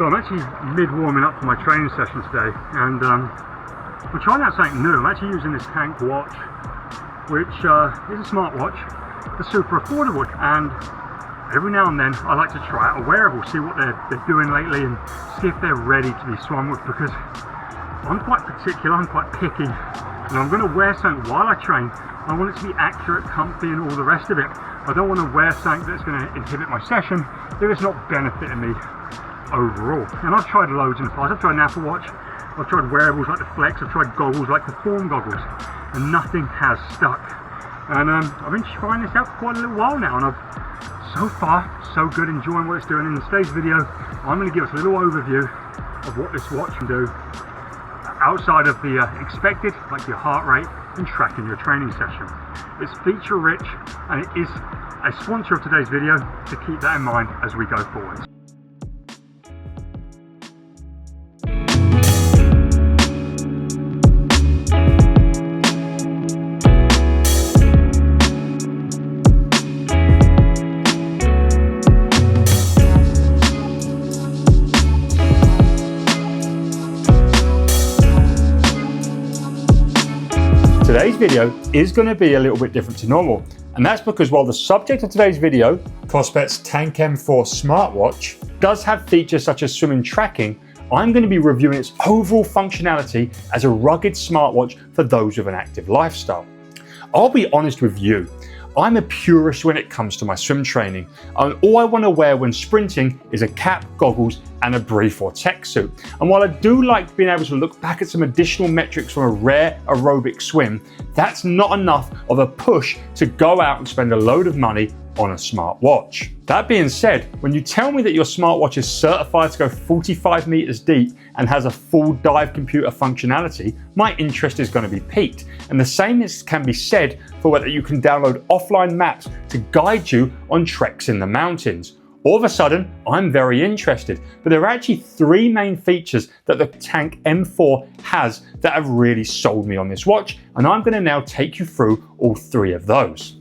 So I'm actually mid-warming up for my training session today, and we're trying out something new. I'm actually using this Tank watch, which is a smartwatch. It's super affordable, and every now and then I like to try out a wearable, see what they're doing lately, and see if they're ready to be swum with, because I'm quite particular, I'm quite picky, and I'm going to wear something while I train. I want it to be accurate, comfy, and all the rest of it. I don't want to wear something that's going to inhibit my session if it's not benefiting me overall. And I've tried loads in the past. I've tried an Apple Watch, I've tried wearables like the Flex, I've tried goggles like the Form goggles, and nothing has stuck. And I've been trying this out for quite a little while now, and I've so far so good, enjoying what it's doing. In today's video, I'm going to give us a little overview of what this watch can do outside of the expected, like your heart rate and tracking your training session. It's feature rich, and it is a sponsor of today's video, to keep that in mind as we go forward. Today's video is going to be a little bit different to normal, and that's because while the subject of today's video, KOSPET's Tank M4 smartwatch, does have features such as swimming tracking, I'm going to be reviewing its overall functionality as a rugged smartwatch for those with an active lifestyle. I'll be honest with you, I'm a purist when it comes to my swim training, and all I want to wear when sprinting is a cap, goggles, and a brief or tech suit. And while I do like being able to look back at some additional metrics from a rare aerobic swim, that's not enough of a push to go out and spend a load of money on a smartwatch. That being said, when you tell me that your smartwatch is certified to go 45 meters deep and has a full dive computer functionality, my interest is going to be piqued. And the same can be said for whether you can download offline maps to guide you on treks in the mountains. All of a sudden, I'm very interested, but there are actually three main features that the Tank M4 has that have really sold me on this watch, and I'm going to now take you through all three of those.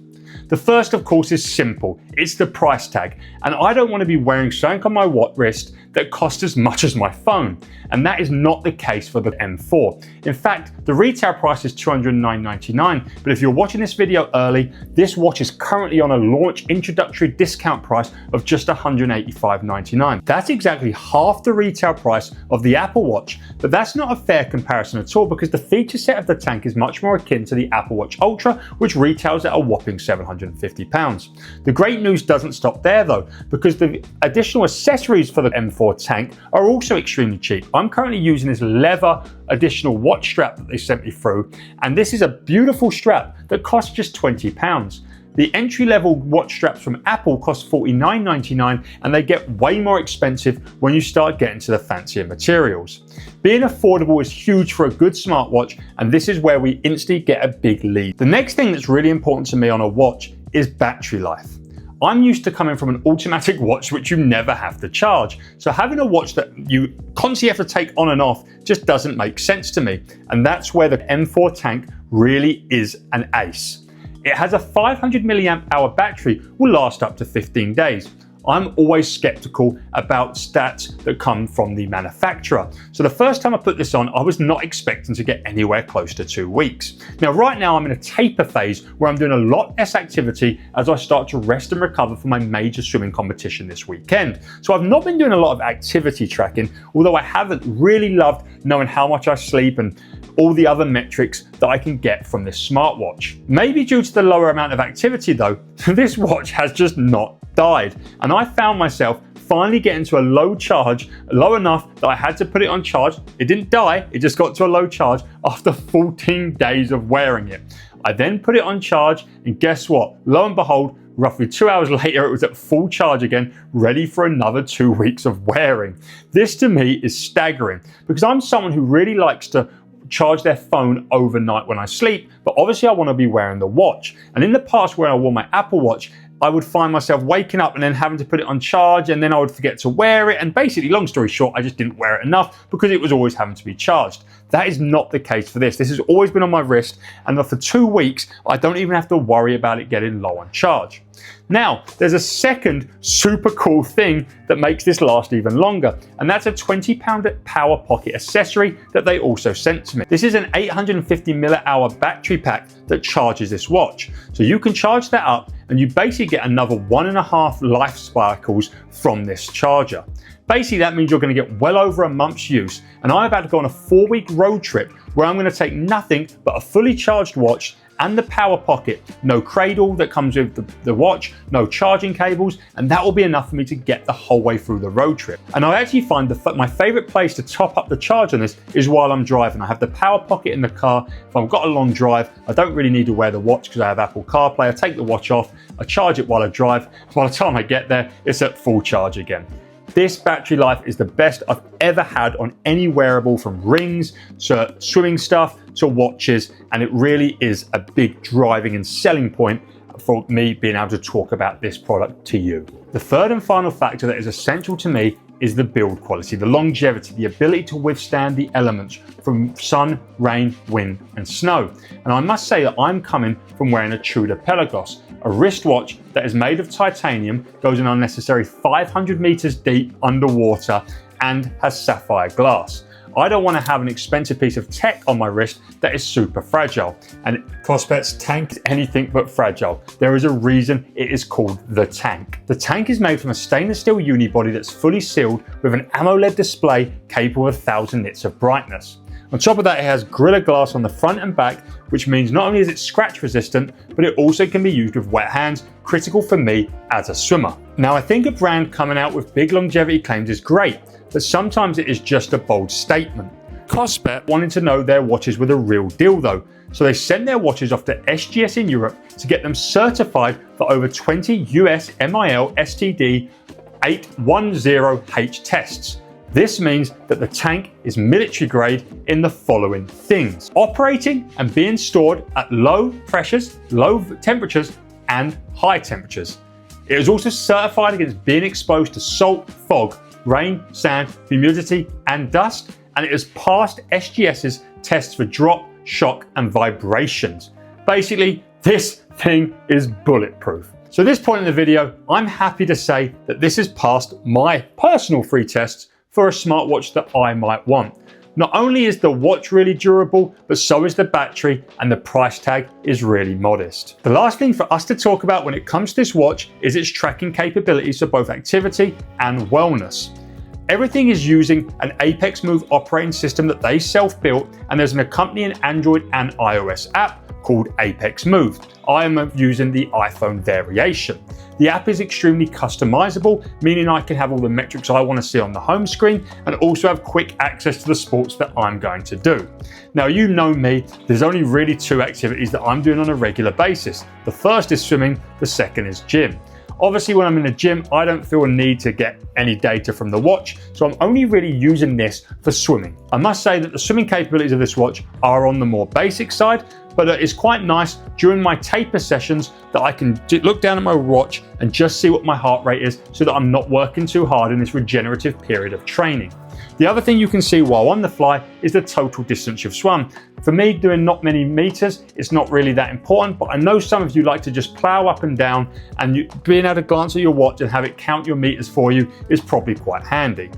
The first, of course, is simple. It's the price tag, and I don't want to be wearing something on my wrist that costs as much as my phone, and that is not the case for the M4. In fact, the retail price is $209.99, but if you're watching this video early, this watch is currently on a launch introductory discount price of just $185.99. That's exactly half the retail price of the Apple Watch, but that's not a fair comparison at all, because the feature set of the Tank is much more akin to the Apple Watch Ultra, which retails at a whopping £750. The great news doesn't stop there though, because the additional accessories for the M4 Tank are also extremely cheap. I'm currently using this leather additional watch strap that they sent me through, and this is a beautiful strap that costs just £20. The entry-level watch straps from Apple cost $49.99, and they get way more expensive when you start getting to the fancier materials. Being affordable is huge for a good smartwatch, and this is where we instantly get a big lead. The next thing that's really important to me on a watch is battery life. I'm used to coming from an automatic watch which you never have to charge, so having a watch that you constantly have to take on and off just doesn't make sense to me, and that's where the M4 Tank really is an ace. It has a 500 milliamp hour battery, will last up to 15 days. I'm always skeptical about stats that come from the manufacturer. So the first time I put this on, I was not expecting to get anywhere close to 2 weeks. Now, right now I'm in a taper phase where I'm doing a lot less activity as I start to rest and recover for my major swimming competition this weekend. So I've not been doing a lot of activity tracking, although I haven't really loved knowing how much I sleep and all the other metrics that I can get from this smartwatch. Maybe due to the lower amount of activity though, this watch has just not died, and I found myself finally getting to a low charge, low enough that I had to put it on charge. It didn't die, it just got to a low charge after 14 days of wearing it. I then put it on charge, and guess what? Lo and behold, roughly 2 hours later, it was at full charge again, ready for another 2 weeks of wearing. This to me is staggering, because I'm someone who really likes to charge their phone overnight when I sleep, but obviously I want to be wearing the watch. And in the past, when I wore my Apple Watch, I would find myself waking up and then having to put it on charge, and then I would forget to wear it. And basically, long story short, I just didn't wear it enough because it was always having to be charged. That is not the case for this. This has always been on my wrist, and for 2 weeks, I don't even have to worry about it getting low on charge. Now, there's a second super cool thing that makes this last even longer, and that's a £20 power pocket accessory that they also sent to me. This is an 850 mAh battery pack that charges this watch. So you can charge that up and you basically get another 1.5 life cycles from this charger. Basically, that means you're going to get well over a month's use, and I'm about to go on a 4-week road trip where I'm going to take nothing but a fully charged watch and the power pocket, no cradle that comes with the watch, no charging cables, and that will be enough for me to get the whole way through the road trip. And I actually find my favorite place to top up the charge on this is while I'm driving. I have the power pocket in the car. If I've got a long drive, I don't really need to wear the watch because I have Apple CarPlay. I take the watch off, I charge it while I drive. By the time I get there, it's at full charge again. This battery life is the best I've ever had on any wearable, from rings to swimming stuff to watches, and it really is a big driving and selling point for me being able to talk about this product to you. The third and final factor that is essential to me is the build quality, the longevity, the ability to withstand the elements from sun, rain, wind, and snow. And I must say that I'm coming from wearing a Tudor Pelagos, a wristwatch that is made of titanium, goes an unnecessary 500 meters deep underwater, and has sapphire glass. I don't want to have an expensive piece of tech on my wrist that is super fragile. And KOSPET's Tank is anything but fragile. There is a reason it is called the Tank. The Tank is made from a stainless steel unibody that's fully sealed with an AMOLED display capable of 1000 nits of brightness. On top of that, it has Gorilla Glass on the front and back, which means not only is it scratch resistant, but it also can be used with wet hands, critical for me as a swimmer. Now, I think a brand coming out with big longevity claims is great, but sometimes it is just a bold statement. KOSPET wanted to know their watches were the real deal though, so they sent their watches off to SGS in Europe to get them certified for over 20 US MIL STD 810H tests. This means that the tank is military grade in the following things: operating and being stored at low pressures, low temperatures, and high temperatures. It is also certified against being exposed to salt, fog, rain, sand, humidity, and dust, and it has passed SGS's tests for drop, shock, and vibrations. Basically, this thing is bulletproof. So at this point in the video, I'm happy to say that this has passed my personal free tests for a smartwatch that I might want. Not only is the watch really durable, but so is the battery, and the price tag is really modest. The last thing for us to talk about when it comes to this watch is its tracking capabilities for both activity and wellness. Everything is using an Apex Move operating system that they self-built, and there's an accompanying Android and iOS app called Apex Move. I am using the iPhone variation. The app is extremely customizable, meaning I can have all the metrics I want to see on the home screen and also have quick access to the sports that I'm going to do. Now, you know me, there's only really 2 activities that I'm doing on a regular basis. The first is swimming, the second is gym. Obviously, when I'm in the gym, I don't feel a need to get any data from the watch, so I'm only really using this for swimming. I must say that the swimming capabilities of this watch are on the more basic side, but it's quite nice during my taper sessions that I can look down at my watch and just see what my heart rate is so that I'm not working too hard in this regenerative period of training. The other thing you can see while on the fly is the total distance you've swum. For me, doing not many meters, it's not really that important, but I know some of you like to just plow up and down, and being able to glance at your watch and have it count your meters for you is probably quite handy.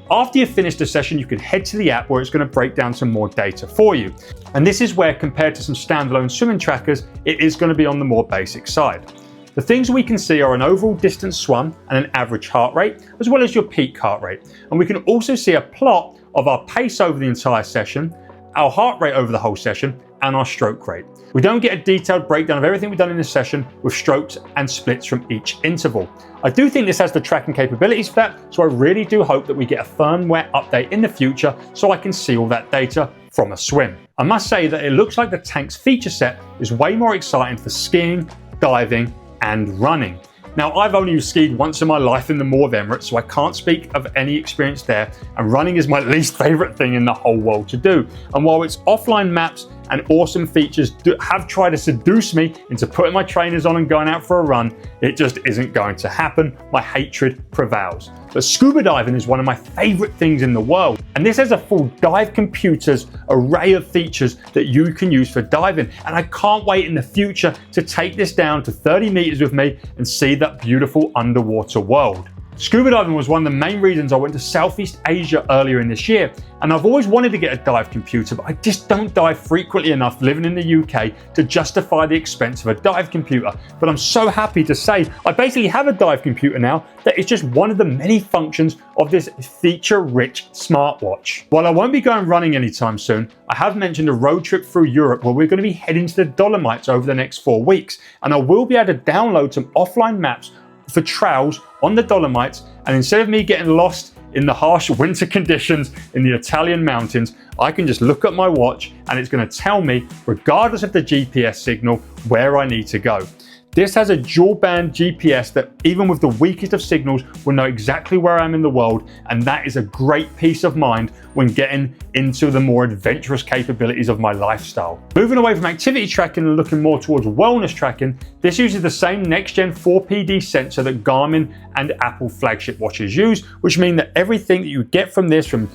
After you've finished a session, you can head to the app where it's going to break down some more data for you. And this is where, compared to some standalone swimming trackers, it is going to be on the more basic side. The things we can see are an overall distance swum and an average heart rate, as well as your peak heart rate. And we can also see a plot of our pace over the entire session, our heart rate over the whole session, and our stroke rate. We don't get a detailed breakdown of everything we've done in this session with strokes and splits from each interval. I do think this has the tracking capabilities for that, so I really do hope that we get a firmware update in the future so I can see all that data from a swim. I must say that it looks like the Tank's feature set is way more exciting for skiing, diving, and running. Now, I've only skied once in my life in the Moor of Emirates, so I can't speak of any experience there, and running is my least favourite thing in the whole world to do. And while its offline maps and awesome features have tried to seduce me into putting my trainers on and going out for a run, it just isn't going to happen. My hatred prevails. But scuba diving is one of my favourite things in the world, and this has a full dive computer's array of features that you can use for diving, and I can't wait in the future to take this down to 30 meters with me and see that beautiful underwater world. Scuba diving was one of the main reasons I went to Southeast Asia earlier in this year, and I've always wanted to get a dive computer, but I just don't dive frequently enough living in the UK to justify the expense of a dive computer. But I'm so happy to say I basically have a dive computer now that is just one of the many functions of this feature-rich smartwatch. While I won't be going running anytime soon, I have mentioned a road trip through Europe where we're going to be heading to the Dolomites over the next 4 weeks, and I will be able to download some offline maps for trails on the Dolomites, and instead of me getting lost in the harsh winter conditions in the Italian mountains, I can just look at my watch and it's going to tell me, regardless of the GPS signal, where I need to go. This has a dual band GPS that even with the weakest of signals will know exactly where I am in the world, and that is a great peace of mind when getting into the more adventurous capabilities of my lifestyle. Moving away from activity tracking and looking more towards wellness tracking, this uses the same next-gen 4PD sensor that Garmin and Apple flagship watches use, which means that everything that you get from this, from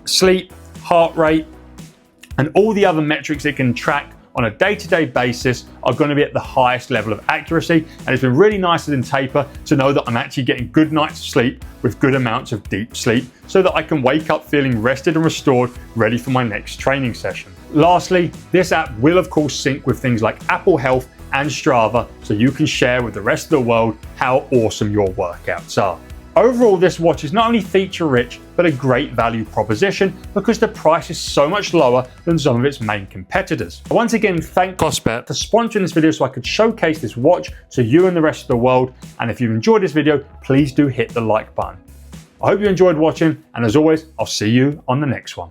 sleep, heart rate, and all the other metrics it can track on a day-to-day basis are going to be at the highest level of accuracy, and it's been really nice in taper to know that I'm actually getting good night's sleep with good amounts of deep sleep so that I can wake up feeling rested and restored, ready for my next training session. Lastly, this app will of course sync with things like Apple Health and Strava, so you can share with the rest of the world how awesome your workouts are. Overall, this watch is not only feature-rich, but a great value proposition because the price is so much lower than some of its main competitors. I once again thank KOSPET for sponsoring this video so I could showcase this watch to you and the rest of the world. And if you've enjoyed this video, please do hit the like button. I hope you enjoyed watching, and as always, I'll see you on the next one.